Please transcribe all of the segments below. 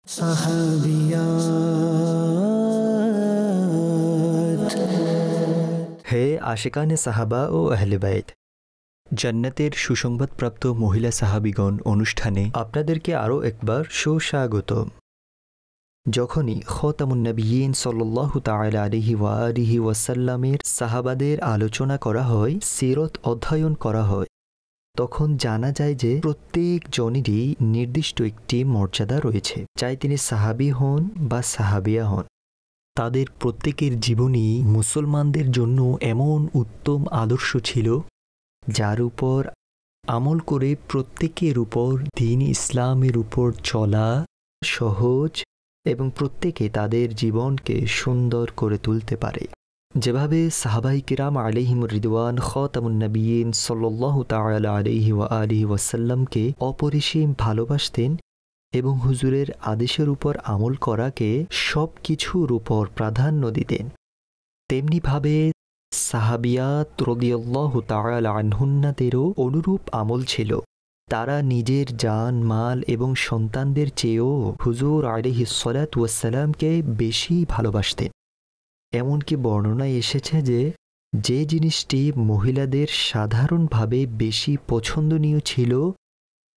সাহাবিয়াত। হে আশিকানে সাহাবা ও আহলে বাইত, জান্নাতের সুসংবাদপ্রাপ্ত মহিলা সাহাবিগণ অনুষ্ঠানে আপনাদেরকে আরও একবার সুস্বাগতম। যখনই খতামুন নবিয়্যিন সাল্লাল্লাহু তাআলা আলাইহি ওয়া আলিহি ওয়াসাল্লামের সাহাবাদের আলোচনা করা হয়, সিরত অধ্যয়ন করা হয়, তখন জানা যায় যে প্রত্যেক জনেরই নির্দিষ্ট একটি মর্যাদা রয়েছে, চাই তিনি সাহাবী হন বা সাহাবিয়া হন। তাদের প্রত্যেকের জীবনই মুসলমানদের জন্য এমন উত্তম আদর্শ ছিল যার উপর আমল করে প্রত্যেকের উপর দ্বীন ইসলামের উপর চলা সহজ এবং প্রত্যেকে তাদের জীবনকে সুন্দর করে তুলতে পারে। যেভাবে সাহাবায়ে কিরাম আলাইহিমুর রিদওয়ান খাতামুন নবিয়্যিন সাল্লাল্লাহু তাআলা আলাইহি ওয়া আলিহি ওয়াসাল্লামকে অপরিসীম ভালোবাসতেন এবং হুজুরের আদেশের উপর আমল করাকে সব কিছুর উপর প্রাধান্য দিতেন, তেমনিভাবে সাহাবিয়াত রাদিয়াল্লাহু তাআলা আনহুন্নাদেরও অনুরূপ আমল ছিল। তারা নিজের জান মাল এবং সন্তানদের চেয়েও হুজুর আলাইহিস সালাতু ওয়াস সালামকে বেশি ভালোবাসতেন। এমনকি বর্ণনায় এসেছে যে যে জিনিসটি মহিলাদের সাধারণভাবে বেশি পছন্দনীয় ছিল,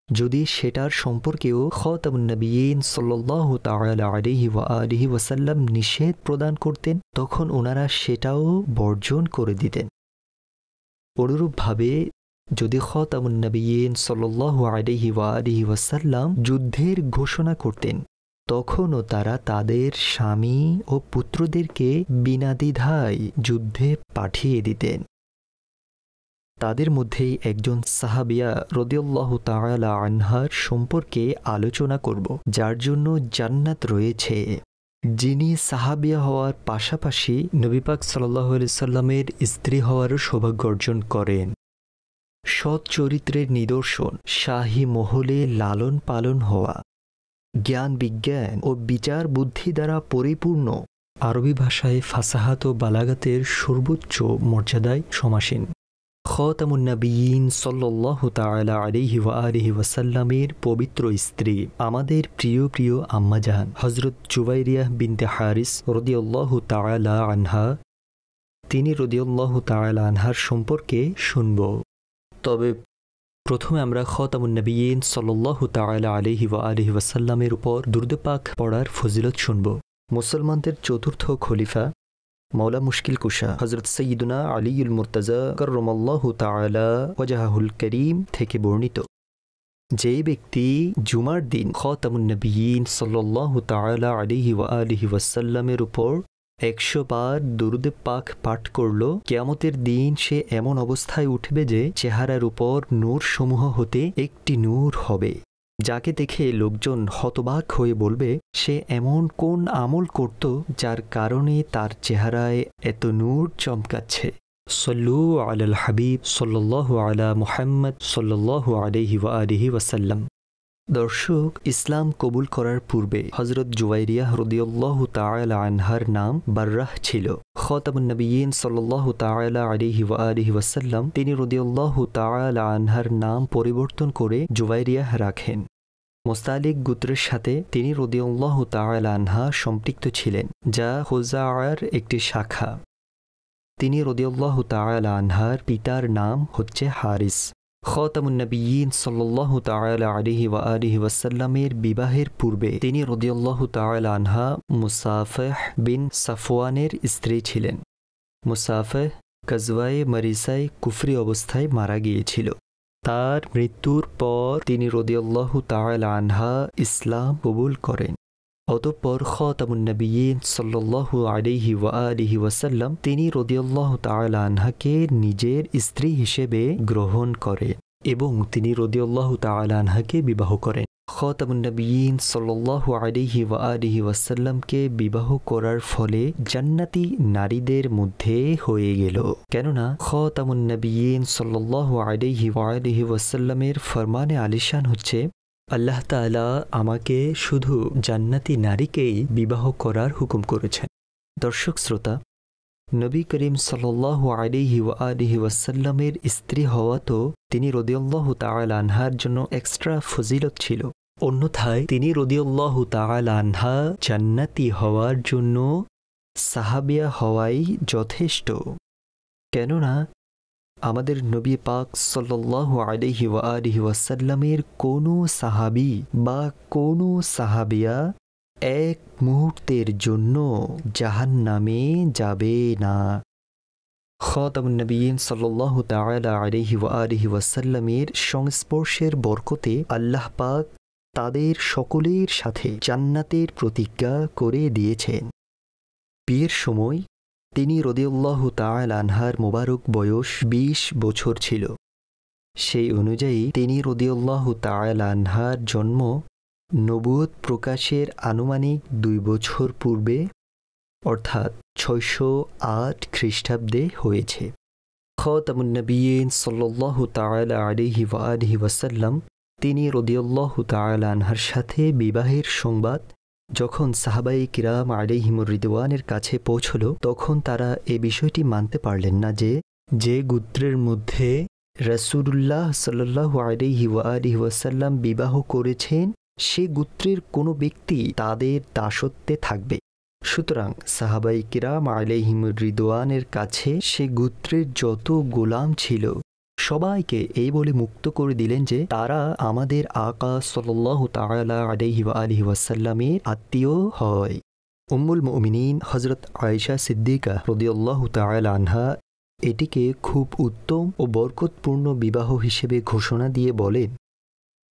যদি সেটার সম্পর্কেও খাতামুন নবিয়্যিন সাল্লাল্লাহু তাআলা আলাইহি ওয়া আলিহি ওয়াসাল্লাম নিষেধ প্রদান করতেন, তখন ওনারা সেটাও বর্জন করে দিতেন। অনুরূপভাবে যদি খাতামুন নবিয়্যিন সাল্লাল্লাহু আলাইহি ওয়া আলিহি ওয়াসাল্লাম যুদ্ধের ঘোষণা করতেন, তখনও তারা তাদের স্বামী ও পুত্রদেরকে বিনা দ্বিধায় যুদ্ধে পাঠিয়ে দিতেন। তাদের মধ্যেই একজন সাহাবিয়া রাদিয়াল্লাহু তাআলা আনহার সম্পর্কে আলোচনা করব, যার জন্য জান্নাত রয়েছে, যিনি সাহাবিয়া হওয়ার পাশাপাশি নবী পাক সাল্লাল্লাহু আলাইহি সাল্লামের স্ত্রী হওয়ারও সৌভাগ্য অর্জন করেন। সৎ চরিত্রের নিদর্শন, শাহী মহলে লালন পালন হওয়া, জ্ঞান বিজ্ঞান ও বিচার বুদ্ধি দ্বারা পরিপূর্ণ, আরবি ভাষায় ফাসাহাত ও বালাগাতের সর্বোচ্চ মর্যাদায় সমাসীন খাতামুন নবিয়্যিন সাল্লাল্লাহু তাআলা আলাইহি ওয়া আলিহি ওয়াসাল্লামের পবিত্র স্ত্রী, আমাদের প্রিয় প্রিয় আম্মাজান হযরত জুবাইরিয়াহ বিনতে হারিস রাদিয়াল্লাহু তাআলা আনহা, তিনি রাদিয়াল্লাহু তাআলা আনহার সম্পর্কে শুনব। তবে প্রথমে আমরা খাতামুন নবিয়্যিন সাল্লাল্লাহু তাআলা আলাইহি ওয়া আলিহি ওয়াসাল্লামের উপর দুরূদ পাক পড়ার ফজিলত শুনব। মুসলমানদের চতুর্থ খলিফা মওলা মুশকিল কুশা হযরত সাইয়্যিদুনা আলীউল মুর্তাজা কাররামাল্লাহু তাআলা ওয়াজহাহুল করিম থেকে বর্ণিত, যেই ব্যক্তি জুমার দিন খাতামুন নবিয়্যিন সাল্লাল্লাহু তাআলা আলাইহি ওয়া আলিহি ওয়াসাল্লামের উপর 100 বার দুরূদ পাক পাঠ করল, কিয়ামতের দিন সে এমন অবস্থায় উঠবে যে চেহারার উপর নূর সমূহ হতে একটি নূর হবে, যাকে দেখে লোকজন হতবাক হয়ে বলবে, সে এমন কোন আমল করত যার কারণে তার চেহারায় এত নূর চমকাচ্ছে। সল্লু আলাল হাবিব সাল্লাল্লাহু আলা মুহাম্মদ সাল্লাল্লাহু আলাইহি ওয়া আলিহি ওয়াসাল্লাম। দর্শক, ইসলাম কবুল করার পূর্বে হযরত জুবাইরিয়াহ রাদিয়াল্লাহু তাআলা আনহার নাম বাররাহ ছিল। খাতামুন নবিয়্যিন সাল্লাল্লাহু তাআলা আলাইহি ওয়া আলিহি ওয়াসাল্লাম তিনি রাদিয়াল্লাহু তাআলা আনহার নাম পরিবর্তন করে জুবাইরিয়াহ রাখেন। মুস্তালিক গোত্রের সাথে তিনি রাদিয়াল্লাহু তাআলা আনহা সম্পৃক্ত ছিলেন, যা খুজাআর একটি শাখা। তিনি রাদিয়াল্লাহু তাআলা আনহার পিতার নাম হচ্ছে হারিস। খাতামুন নবিয়্যিন সাল্লাল্লাহু তাআলা আলাইহি ওয়া আলিহি ওয়াসাল্লামের বিবাহের পূর্বে তিনি রাদিয়াল্লাহু তাআলা আনহা মুসাফিহ বিন সাফওয়ানের স্ত্রী ছিলেন। মুসাফিহ গজওয়ায়ে মারিসায় কুফরি অবস্থায় মারা গিয়েছিল। তার মৃত্যুর পর তিনি রাদিয়াল্লাহু তাআলা আনহা ইসলাম কবুল করেন। অতঃপর খাতামুন নবিয়্যিন সাল্লাল্লাহু আলাইহি ওয়া আলিহি ওয়াসাল্লাম তিনি রাদিয়াল্লাহু তাআলা আনহাকে নিজের স্ত্রী হিসেবে গ্রহণ করেন এবং তিনি রাদিয়াল্লাহু তাআলা আনহাকে বিবাহ করেন। খাতামুন নবিয়্যিন সাল্লাল্লাহু আলাইহি ওয়া আলিহি ওয়াসাল্লামকে বিবাহ করার ফলে জান্নাতি নারীদের মধ্যে হয়ে গেল, কেননা খাতামুন নবিয়্যিন সাল্লাল্লাহু আলাইহি ওয়া আলিহি ওয়াসাল্লামের ফরমানে আলিশান হচ্ছে, আল্লাহ তাআলা আমাকে শুধু জান্নাতি নারীকেই বিবাহ করার হুকুম করেছেন। দর্শক শ্রোতা, নবী করিম সাল্লাল্লাহু আলাইহি ওয়া আলিহি ওয়াসাল্লামের স্ত্রী হওয়া তো তিনি রাদিয়াল্লাহু তাআলা আনহার জন্য এক্সট্রা ফজিলত ছিল। অন্যথায় তিনি রাদিয়াল্লাহু তাআলা আনহা জান্নাতি হওয়ার জন্য সাহাবিয়া হওয়াই যথেষ্ট। কেননা আমাদের নবী পাক সাল্লাল্লাহু আলাইহি ওয়া আলিহি ওয়াসাল্লামের কোনো সাহাবী বা কোনো সাহাবিয়া এক মুহূর্তের জন্য জাহান্নামে যাবে না। খাতামুন নবিয়্যিন সাল্লাল্লাহু তাআলা আলাইহি ওয়া আলিহি ওয়াসাল্লামের সংস্পর্শের বরকতে আল্লাহ পাক তাদের সকলের সাথে জান্নাতের প্রতিজ্ঞা করে দিয়েছেন। বিয়ের সময় তিনি রাদিয়াল্লাহু তাআলা আনহার মোবারক বয়স ২০ বছর ছিল। সেই অনুযায়ী তিনি রাদিয়াল্লাহু তাআলা আনহার জন্ম নবুয়ত প্রকাশের আনুমানিক ২ বছর পূর্বে অর্থাৎ ৬০৮ খ্রিস্টাব্দে হয়েছে। খাতামুন নবিয়্যিন সাল্লাল্লাহু তাআলা আলাইহি ওয়া আলিহি ওয়াসাল্লাম তিনি রাদিয়াল্লাহু তাআলা আনহার সাথে বিবাহের সংবাদ যখন সাহাবায়ে কিরাম আলাইহিমুর রিদওয়ানের কাছে পৌঁছল, তখন তারা এ বিষয়টি মানতে পারলেন না যে গোত্রের মধ্যে রাসূলুল্লাহ সাল্লাল্লাহু আলাইহি ওয়া আলিহি ওয়াসাল্লাম বিবাহ করেছেন সে গোত্রের কোনো ব্যক্তি তাদের দাসত্বে থাকবে। সুতরাং সাহাবায়ে কিরাম আলাইহিমুর রিদওয়ানের কাছে সে গোত্রের যত গোলাম ছিল সবাইকে এই বলে মুক্ত করে দিলেন যে তারা আমাদের আকা সাল্লাল্লাহু তাআলা আলাইহি ওয়া আলিহি ওয়াসাল্লামের আত্মীয় হয়। উম্মুল মুমিনিন হযরত আয়েশা সিদ্দিকা রাদিয়াল্লাহু তাআলা আনহা এটিকে খুব উত্তম ও বরকতপূর্ণ বিবাহ হিসেবে ঘোষণা দিয়ে বলেন,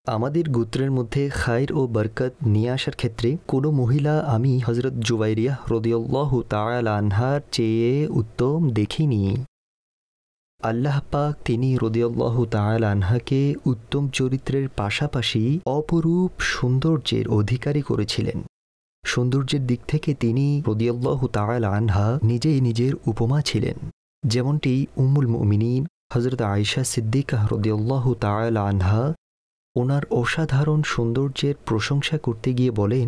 আমাদের গোত্রের মধ্যে খায়র ও বরকত নিয়ে আসার ক্ষেত্রে কোনো মহিলা আমি হযরত জুবাইরিয়া রাদিয়াল্লাহু তাআলা আনহার চেয়ে উত্তম দেখিনি। আল্লাহ পাক তিনি রাদিয়াল্লাহু তাআলা আনহাকে উত্তম চরিত্রের পাশাপাশি অপরূপ সৌন্দর্যের অধিকারী করেছিলেন। সৌন্দর্যের দিক থেকে তিনি রাদিয়াল্লাহু তাআলা আনহা নিজেই নিজের উপমা ছিলেন। যেমনটি উম্মুল মুমিনিন হযরত আয়েশা সিদ্দিকা রাদিয়াল্লাহু তাআলা আনহা ওনার অসাধারণ সৌন্দর্যের প্রশংসা করতে গিয়ে বলেন,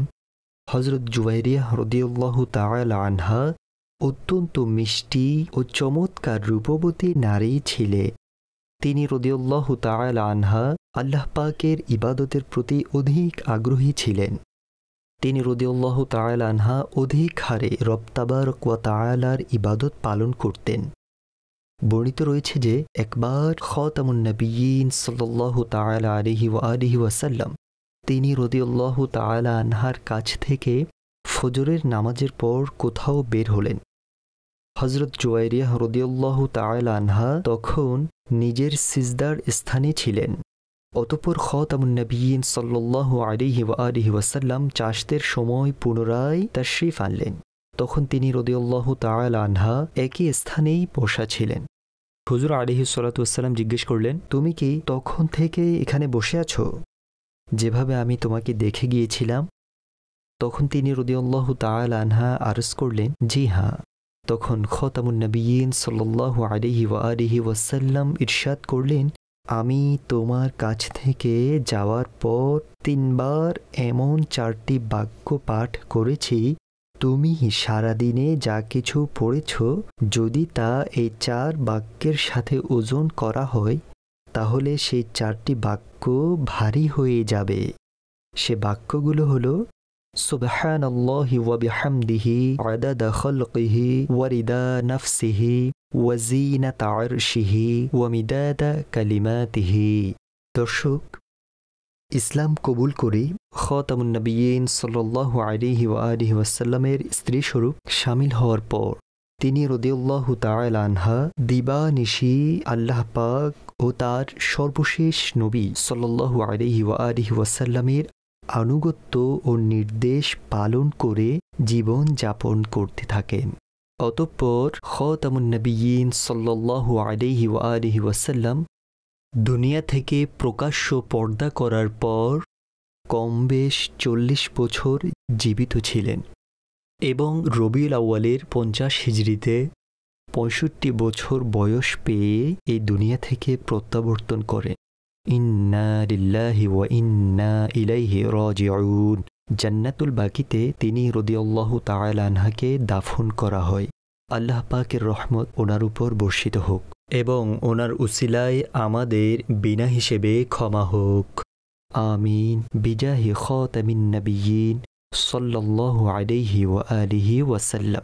হযরত জুবাইরিয়া রাদিয়াল্লাহু তাআলা আনহা অত্যন্ত মিষ্টি ও চমৎকার রূপবতী নারী ছিলেন। তিনি রাদিয়াল্লাহু তাআলা আনহা আল্লাহ পাকের ইবাদতের প্রতি অধিক আগ্রহী ছিলেন। তিনি রাদিয়াল্লাহু তাআলা আনহা অধিক হারে রব তাবারক ওয়া তাআলার ইবাদত পালন করতেন। বর্ণিত রয়েছে যে একবার খাতামুন নবিয়্যিন সাল্লাল্লাহু তাআলা আলাইহি ওয়া আলিহি ওয়াসাল্লাম তিনি রাদিয়াল্লাহু তাআলা আনহার কাছ থেকে ফজরের নামাজের পর কোথাও বের হলেন। হযরত জুবাইরিয়া রাদিয়াল্লাহু তাআলা আনহা তখন নিজের সিজদার স্থানে ছিলেন। অতঃপর খাতামুন নবিয়্যিন সাল্লাল্লাহু আলাইহি ওয়া আলিহি ওয়াসাল্লাম চাশতের সময় পুনরায় তাশরিফ আনলেন। তখন তিনি রাদিয়াল্লাহু তাআলা আনহা একই স্থানেই বসা ছিলেন। হুজুর আলাইহিস সালাতু ওয়াসসালাম জিজ্ঞেস করলেন, তুমি কি তখন থেকে এখানে বসে আছো যেভাবে আমি তোমাকে দেখে গিয়েছিলাম? তখন তিনি রাদিয়াল্লাহু তাআলা আনহা আরজ করলেন, জি হ্যাঁ। তখন খাতামুন নবিয়্যিন সাল্লাল্লাহু আলাইহি ওয়া আলিহি ওয়াসাল্লাম ইরশাদ করলেন, আমি তোমার কাছ থেকে যাওয়ার পর ৩ বার এমন 4টি বাক্য পাঠ করেছি, তুমি সারাদিনে যা কিছু পড়েছ যদি তা এই 4 বাক্যের সাথে ওজন করা হয় তাহলে সেই 4টি বাক্য ভারী হয়ে যাবে। সে বাক্যগুলো হলো সুবহানাল্লাহি ওয়া বিহামদিহি আদাদা খালকিহি ওয়া রিদা নাফসিহি ওয়া জিনাতা আরশিহি ওয়া মিদাদা কালিমাতিহি। দর্শক, ইসলাম কবুল করে খাতামুন নবিয়্যিন সাল্লাল্লাহু আলাইহি ওয়া আলিহি ওয়াসাল্লামের স্ত্রী স্বরূপ শামিল হওয়ার পর তিনি রাদিয়াল্লাহু তাআলা আনহা দিবানিশি আল্লাহ পাক ও তার সর্বশেষ নবী সাল্লাল্লাহু আলাইহি ওয়া আলিহি ওয়াসাল্লামের আনুগত্য ও নির্দেশ পালন করে জীবন যাপন করতে থাকেন। অতঃপর খাতামুন নবিয়্যিন সাল্লাল্লাহু আলাইহি ওয়া আলিহি ওয়াসাল্লাম দুনিয়া থেকে প্রকাশ্য পর্দা করার পর কম বেশ ৪০ বছর জীবিত ছিলেন এবং রবিউল আউয়ালের ৫০ হিজরিতে ৬৫ বছর বয়স পেয়ে এই দুনিয়া থেকে প্রত্যাবর্তন করেন। ইন্না লিল্লাহি ওয়া ইন্না ইলাইহি রাজিউন। জান্নাতুল বাকিতে তিনি রাদিয়াল্লাহু তাআলা আনহাকে দাফন করা হয়। আল্লাহ পাকের রহমত ওনার উপর বর্ষিত হোক এবং ওনার উসিলায় আমাদের বিনা হিসেবে ক্ষমা হোক। আমিন বিজাহি খাতামিন নাবিয়্যিন সাল্লাল্লাহু আলাইহি ওয়া আলিহি ওয়াসাল্লাম।